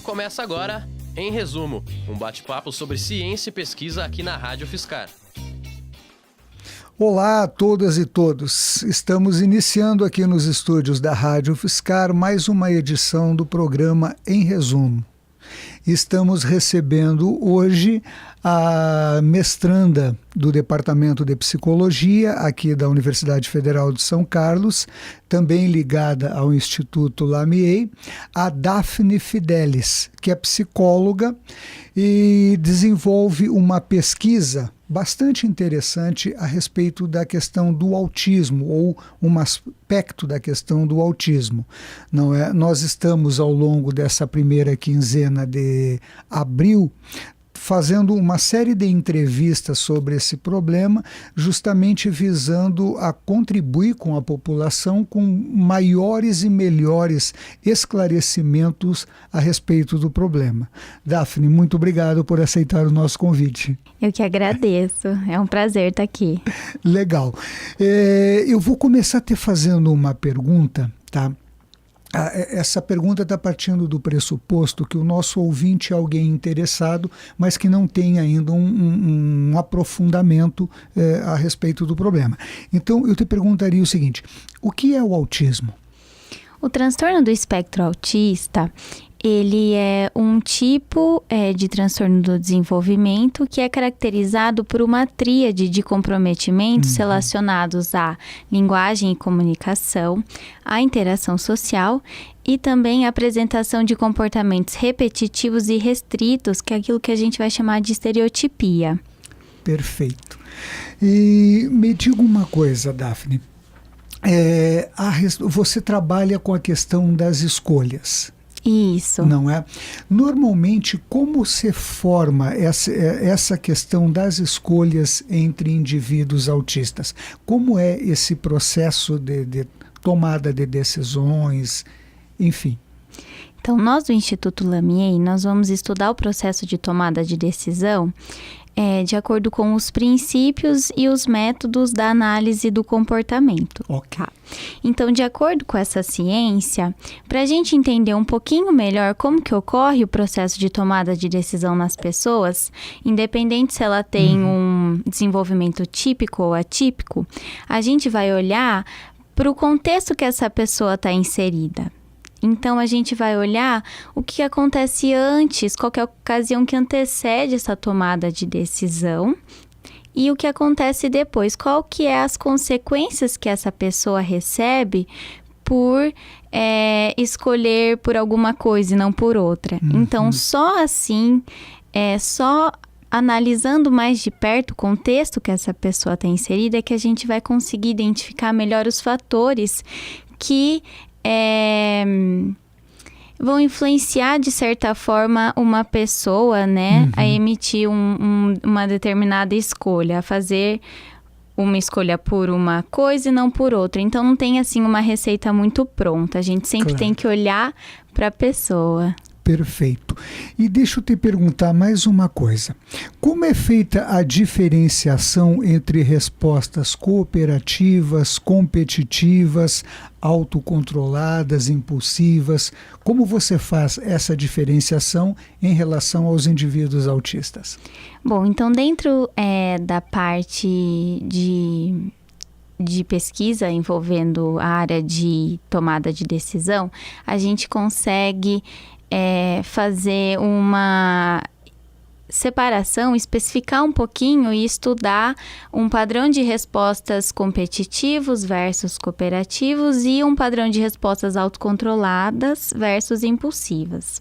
Começa agora, em resumo, um bate-papo sobre ciência e pesquisa aqui na Rádio UFSCar. Olá a todas e todos. Estamos iniciando aqui nos estúdios da Rádio UFSCar mais uma edição do programa Em Resumo. Estamos recebendo hoje a mestranda do Departamento de Psicologia aqui da Universidade Federal de São Carlos, também ligada ao Instituto Lamier, a Daphne Fidelis, que é psicóloga e desenvolve uma pesquisa bastante interessante a respeito da questão do autismo, ou um aspecto da questão do autismo. Não é? Nós estamos, ao longo dessa primeira quinzena de abril, fazendo uma série de entrevistas sobre esse problema, justamente visando a contribuir com a população com maiores e melhores esclarecimentos a respeito do problema. Daphne, muito obrigado por aceitar o nosso convite. Eu que agradeço, é um prazer estar aqui. Legal. Eu vou começar te fazendo uma pergunta, tá? Essa pergunta está partindo do pressuposto que o nosso ouvinte é alguém interessado, mas que não tem ainda um aprofundamento a respeito do problema. Então, eu te perguntaria o seguinte: o que é o autismo? O transtorno do espectro autista, ele é um tipo de transtorno do desenvolvimento que é caracterizado por uma tríade de comprometimentos relacionados à linguagem e comunicação, à interação social e também à apresentação de comportamentos repetitivos e restritos, que é aquilo que a gente vai chamar de estereotipia. Perfeito. E me diga uma coisa, Daphne. Você trabalha com a questão das escolhas. Isso. Não é? Normalmente, como se forma essa questão das escolhas entre indivíduos autistas? Como é esse processo de tomada de decisões, enfim? Então, nós do Instituto Lamier, nós vamos estudar o processo de tomada de decisão de acordo com os princípios e os métodos da análise do comportamento. Ok. Então, de acordo com essa ciência, para a gente entender um pouquinho melhor como que ocorre o processo de tomada de decisão nas pessoas, independente se ela tem um desenvolvimento típico ou atípico, a gente vai olhar para o contexto que essa pessoa está inserida. Então, a gente vai olhar o que acontece antes, qual que é a ocasião que antecede essa tomada de decisão e o que acontece depois, qual que é as consequências que essa pessoa recebe por escolher por alguma coisa e não por outra. Então, só assim, só analisando mais de perto o contexto que essa pessoa está inserida, é que a gente vai conseguir identificar melhor os fatores que vão influenciar, de certa forma, uma pessoa, né, a emitir uma determinada escolha, a fazer uma escolha por uma coisa e não por outra. Então, não tem, assim, uma receita muito pronta. A gente sempre tem que olhar para a pessoa. Perfeito. E deixa eu te perguntar mais uma coisa. Como é feita a diferenciação entre respostas cooperativas, competitivas, autocontroladas, impulsivas? Como você faz essa diferenciação em relação aos indivíduos autistas? Bom, então dentro da parte de pesquisa envolvendo a área de tomada de decisão, a gente consegue fazer uma separação, especificar um pouquinho e estudar um padrão de respostas competitivos versus cooperativos e um padrão de respostas autocontroladas versus impulsivas.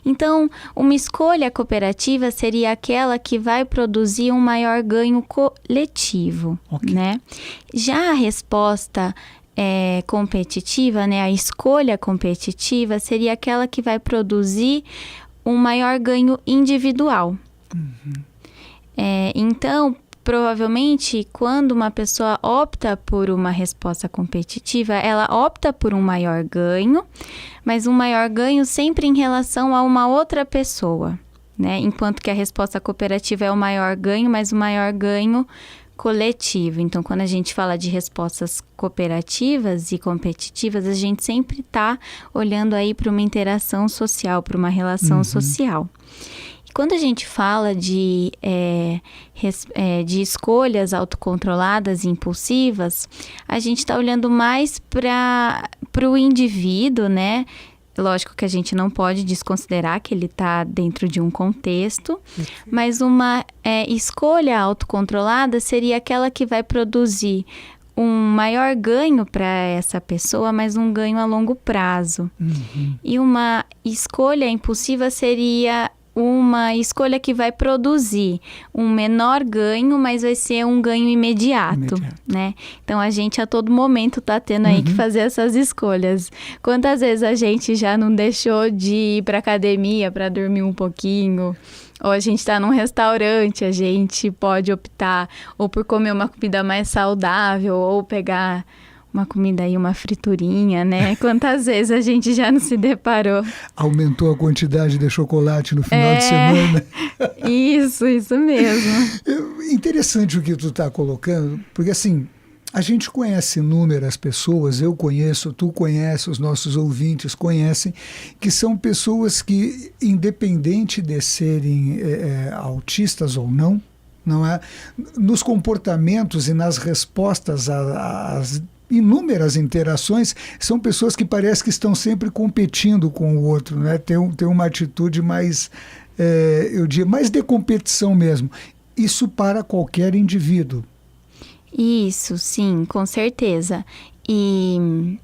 Então, uma escolha cooperativa seria aquela que vai produzir um maior ganho coletivo, né? Já a resposta competitiva, né, a escolha competitiva seria aquela que vai produzir um maior ganho individual. Então, provavelmente, quando uma pessoa opta por uma resposta competitiva, ela opta por um maior ganho, mas um maior ganho sempre em relação a uma outra pessoa, né? Enquanto que a resposta cooperativa é o maior ganho, mas o maior ganho coletivo. Então, quando a gente fala de respostas cooperativas e competitivas, a gente sempre está olhando aí para uma interação social, para uma relação social. E quando a gente fala de escolhas autocontroladas e impulsivas, a gente está olhando mais para o indivíduo, né? Lógico que a gente não pode desconsiderar que ele está dentro de um contexto, mas uma escolha autocontrolada seria aquela que vai produzir um maior ganho para essa pessoa, mas um ganho a longo prazo. E uma escolha impulsiva seria uma escolha que vai produzir um menor ganho, mas vai ser um ganho imediato, né? Então, a gente a todo momento tá tendo aí que fazer essas escolhas. Quantas vezes a gente já não deixou de ir pra academia para dormir um pouquinho? Ou a gente tá num restaurante, a gente pode optar ou por comer uma comida mais saudável, ou pegar uma comida aí, uma friturinha, né? Quantas vezes a gente já não se deparou? Aumentou a quantidade de chocolate no final de semana. Isso mesmo. Interessante o que tu está colocando, porque assim, a gente conhece inúmeras pessoas, eu conheço, tu conhece, os nossos ouvintes conhecem, que são pessoas que, independente de serem autistas ou não é? Nos comportamentos e nas respostas às inúmeras interações, são pessoas que parece que estão sempre competindo com o outro, né? Tem uma atitude mais, eu diria, mais de competição mesmo. Isso para qualquer indivíduo. Isso, sim, com certeza. E,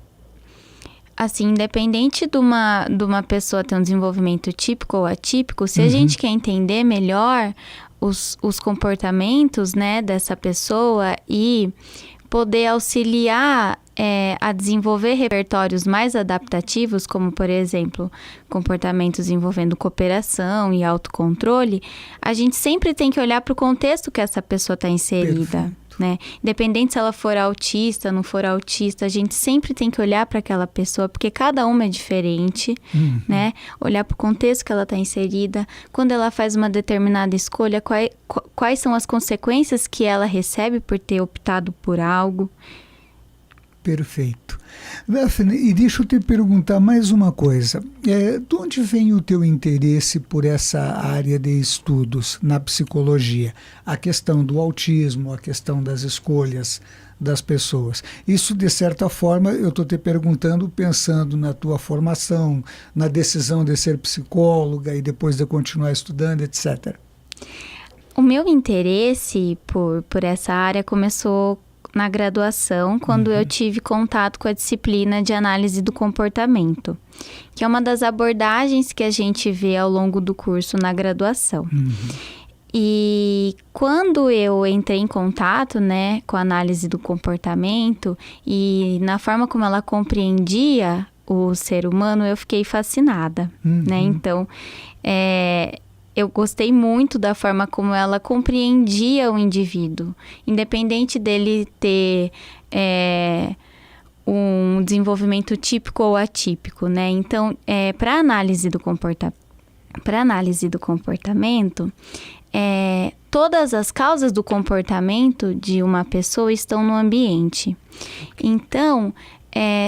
assim, independente de uma pessoa ter um desenvolvimento típico ou atípico, se a gente quer entender melhor os comportamentos, né, dessa pessoa e poder auxiliar a desenvolver repertórios mais adaptativos, como, por exemplo, comportamentos envolvendo cooperação e autocontrole, a gente sempre tem que olhar para o contexto que essa pessoa está inserida. Né? Independente se ela for autista, não for autista, a gente sempre tem que olhar para aquela pessoa, porque cada uma é diferente, né? Olhar para o contexto que ela está inserida, quando ela faz uma determinada escolha, quais são as consequências que ela recebe por ter optado por algo. Perfeito. Daphne, e deixa eu te perguntar mais uma coisa. De onde vem o teu interesse por essa área de estudos na psicologia? A questão do autismo, a questão das escolhas das pessoas. Isso, de certa forma, eu estou te perguntando pensando na tua formação, na decisão de ser psicóloga e depois de continuar estudando, etc. O meu interesse por essa área começou na graduação, quando eu tive contato com a disciplina de análise do comportamento, que é uma das abordagens que a gente vê ao longo do curso na graduação. E quando eu entrei em contato, né, com a análise do comportamento e na forma como ela compreendia o ser humano, eu fiquei fascinada, né? Então, eu gostei muito da forma como ela compreendia o indivíduo, independente dele ter um desenvolvimento típico ou atípico, né? Então, para análise do comportamento, todas as causas do comportamento de uma pessoa estão no ambiente. Então,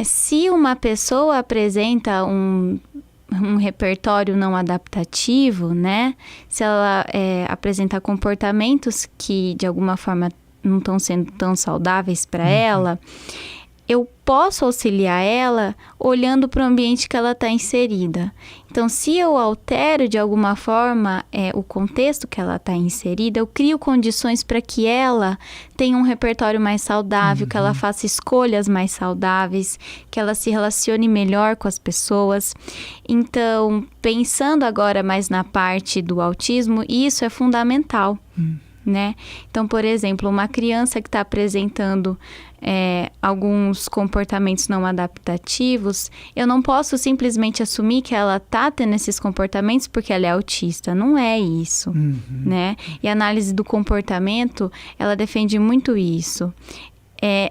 se uma pessoa apresenta um repertório não adaptativo, né? Se ela apresentar comportamentos que de alguma forma não estão sendo tão saudáveis para ela, eu posso auxiliar ela olhando para o ambiente que ela está inserida. Então, se eu altero de alguma forma o contexto que ela está inserida, eu crio condições para que ela tenha um repertório mais saudável, que ela faça escolhas mais saudáveis, que ela se relacione melhor com as pessoas. Então, pensando agora mais na parte do autismo, isso é fundamental. Né? Então, por exemplo, uma criança que está apresentando alguns comportamentos não adaptativos, eu não posso simplesmente assumir que ela está tendo esses comportamentos porque ela é autista. Não é isso, né? E a análise do comportamento, ela defende muito isso.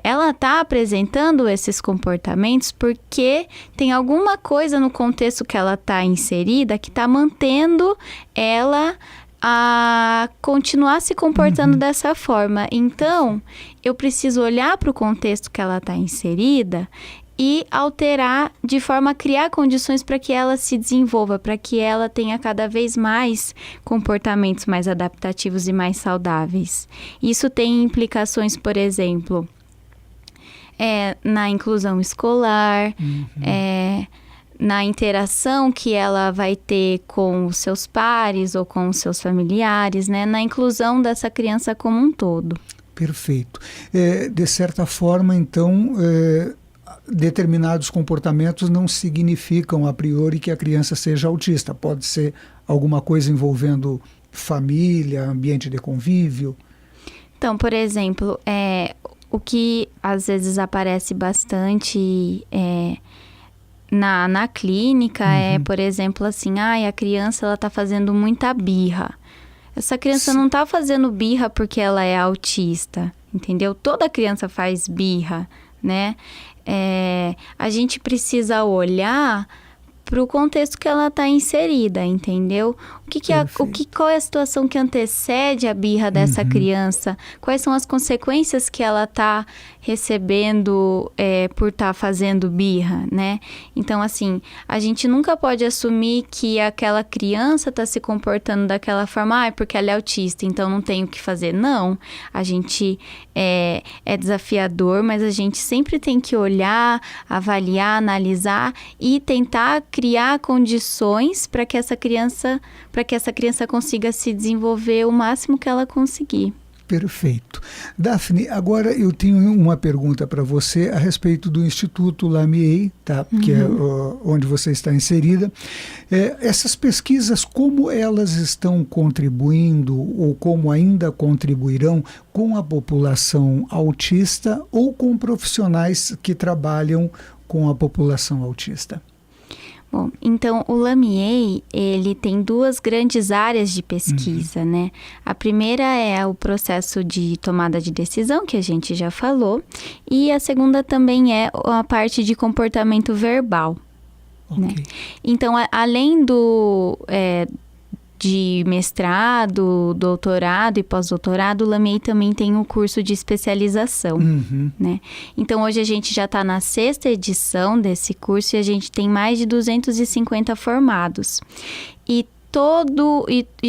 Ela está apresentando esses comportamentos porque tem alguma coisa no contexto que ela está inserida que está mantendo ela a continuar se comportando dessa forma. Então, eu preciso olhar para o contexto que ela está inserida e alterar de forma a criar condições para que ela se desenvolva, para que ela tenha cada vez mais comportamentos mais adaptativos e mais saudáveis. Isso tem implicações, por exemplo, na inclusão escolar, na interação que ela vai ter com os seus pares ou com os seus familiares, né? Na inclusão dessa criança como um todo. Perfeito. De certa forma, então, determinados comportamentos não significam a priori que a criança seja autista. Pode ser alguma coisa envolvendo família, ambiente de convívio. Então, por exemplo, o que às vezes aparece bastante na clínica por exemplo, assim, a criança ela tá fazendo muita birra. Essa criança não tá fazendo birra porque ela é autista, entendeu? Toda criança faz birra, né? A gente precisa olhar para o contexto que ela está inserida, entendeu? Qual é a situação que antecede a birra dessa criança? Quais são as consequências que ela está recebendo por estar fazendo birra, né? Então, assim, a gente nunca pode assumir que aquela criança está se comportando daquela forma, porque ela é autista, então não tem o que fazer. Não, a gente é desafiador, mas a gente sempre tem que olhar, avaliar, analisar e tentar criar condições para que essa criança consiga se desenvolver o máximo que ela conseguir. Perfeito. Daphne, agora eu tenho uma pergunta para você a respeito do Instituto Lamier, tá? Que é onde você está inserida. Essas pesquisas, como elas estão contribuindo ou como ainda contribuirão com a população autista ou com profissionais que trabalham com a população autista? Bom, então o Lamier, ele tem duas grandes áreas de pesquisa, né? A primeira é o processo de tomada de decisão, que a gente já falou, e a segunda também é a parte de comportamento verbal, né? Então, além de mestrado, doutorado e pós-doutorado, o Lamier também tem um curso de especialização, né? Então, hoje a gente já está na 6ª edição desse curso e a gente tem mais de 250 formados. E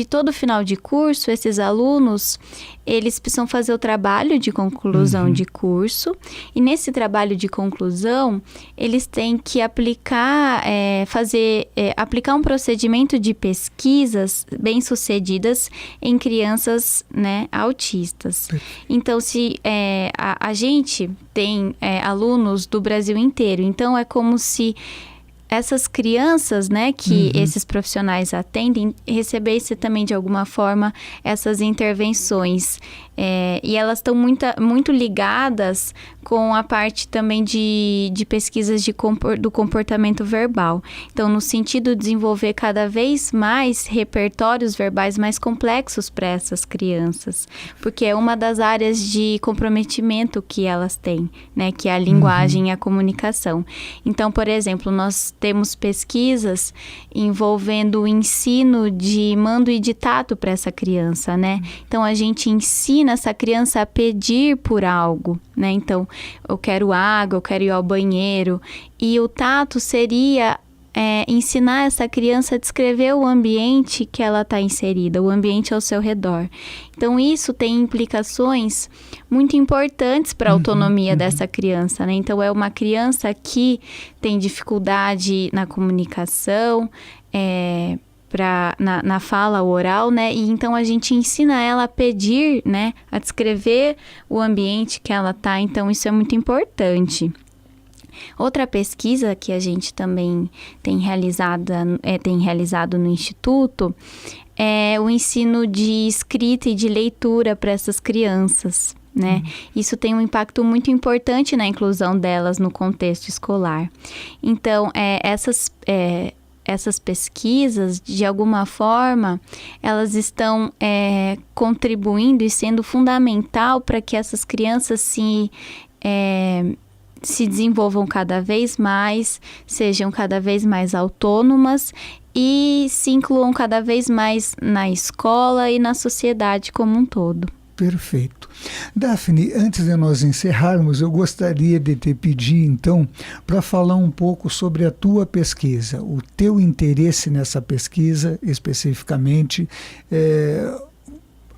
todo final de curso, esses alunos, eles precisam fazer o trabalho de conclusão de curso. E nesse trabalho de conclusão, eles têm que aplicar um procedimento de pesquisas bem-sucedidas em crianças, né, autistas. Então, a gente tem alunos do Brasil inteiro. Então, é como se essas crianças, né, que esses profissionais atendem, recebessem também, de alguma forma, essas intervenções. E elas estão muito ligadas com a parte também de pesquisas do comportamento verbal. Então, no sentido de desenvolver cada vez mais repertórios verbais mais complexos para essas crianças. Porque é uma das áreas de comprometimento que elas têm, né, que é a linguagem e a comunicação. Então, por exemplo, nós temos pesquisas envolvendo o ensino de mando e de tato para essa criança, né? Então, a gente ensina essa criança a pedir por algo, né? Então, eu quero água, eu quero ir ao banheiro. E o tato seria ensinar essa criança a descrever o ambiente que ela está inserida, o ambiente ao seu redor. Então, isso tem implicações muito importantes para a autonomia dessa criança, né? Então, é uma criança que tem dificuldade na comunicação, na fala oral, né? E então a gente ensina ela a pedir, né? A descrever o ambiente que ela tá. Então, isso é muito importante. Outra pesquisa que a gente também tem realizado no Instituto é o ensino de escrita e de leitura para essas crianças, né? Isso tem um impacto muito importante na inclusão delas no contexto escolar. Então, essas pesquisas, de alguma forma, elas estão contribuindo e sendo fundamental para que essas crianças se desenvolvam cada vez mais, sejam cada vez mais autônomas e se incluam cada vez mais na escola e na sociedade como um todo. Perfeito. Daphne, antes de nós encerrarmos, eu gostaria de te pedir, então, para falar um pouco sobre a tua pesquisa, o teu interesse nessa pesquisa, especificamente,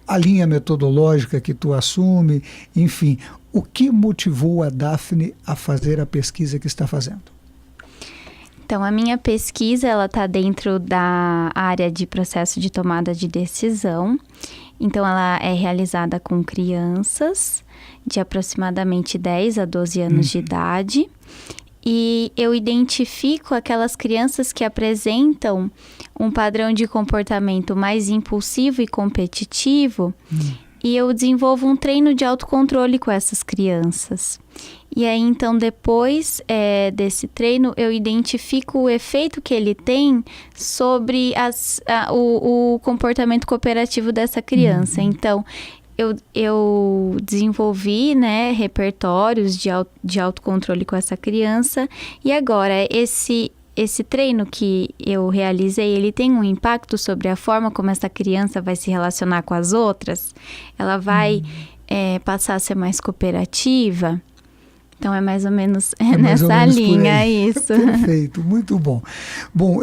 a linha metodológica que tu assume, enfim, o que motivou a Daphne a fazer a pesquisa que está fazendo? Então, a minha pesquisa, ela está dentro da área de processo de tomada de decisão. Então, ela é realizada com crianças de aproximadamente 10 a 12 anos de idade. E eu identifico aquelas crianças que apresentam um padrão de comportamento mais impulsivo e competitivo. E eu desenvolvo um treino de autocontrole com essas crianças. E aí, então, depois desse treino, eu identifico o efeito que ele tem sobre o comportamento cooperativo dessa criança. Então, eu desenvolvi, né, repertórios de autocontrole com essa criança. E agora, esse treino que eu realizei, ele tem um impacto sobre a forma como essa criança vai se relacionar com as outras? Ela vai passar a ser mais cooperativa? Então, é mais ou menos nessa linha, isso. Perfeito, muito bom. Bom,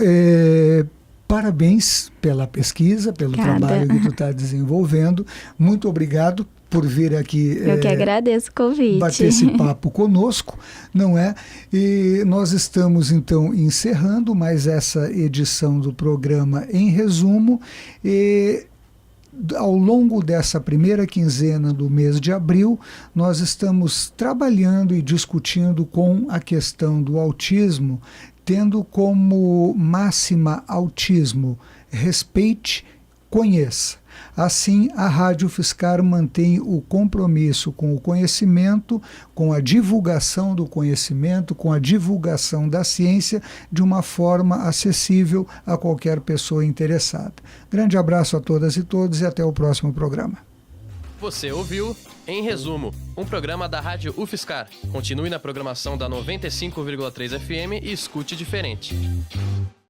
parabéns pela pesquisa, pelo trabalho que tu está desenvolvendo. Muito obrigado por vir aqui. Eu que agradeço o convite. Bater esse papo conosco, não é? E nós estamos, então, encerrando mais essa edição do programa Em Resumo. E ao longo dessa primeira quinzena do mês de abril, nós estamos trabalhando e discutindo com a questão do autismo, tendo como máxima autismo: respeite, conheça. Assim, a Rádio UFSCar mantém o compromisso com o conhecimento, com a divulgação do conhecimento, com a divulgação da ciência de uma forma acessível a qualquer pessoa interessada. Grande abraço a todas e todos e até o próximo programa. Você ouviu Em Resumo, um programa da Rádio UFSCar. Continue na programação da 95,3 FM e escute diferente.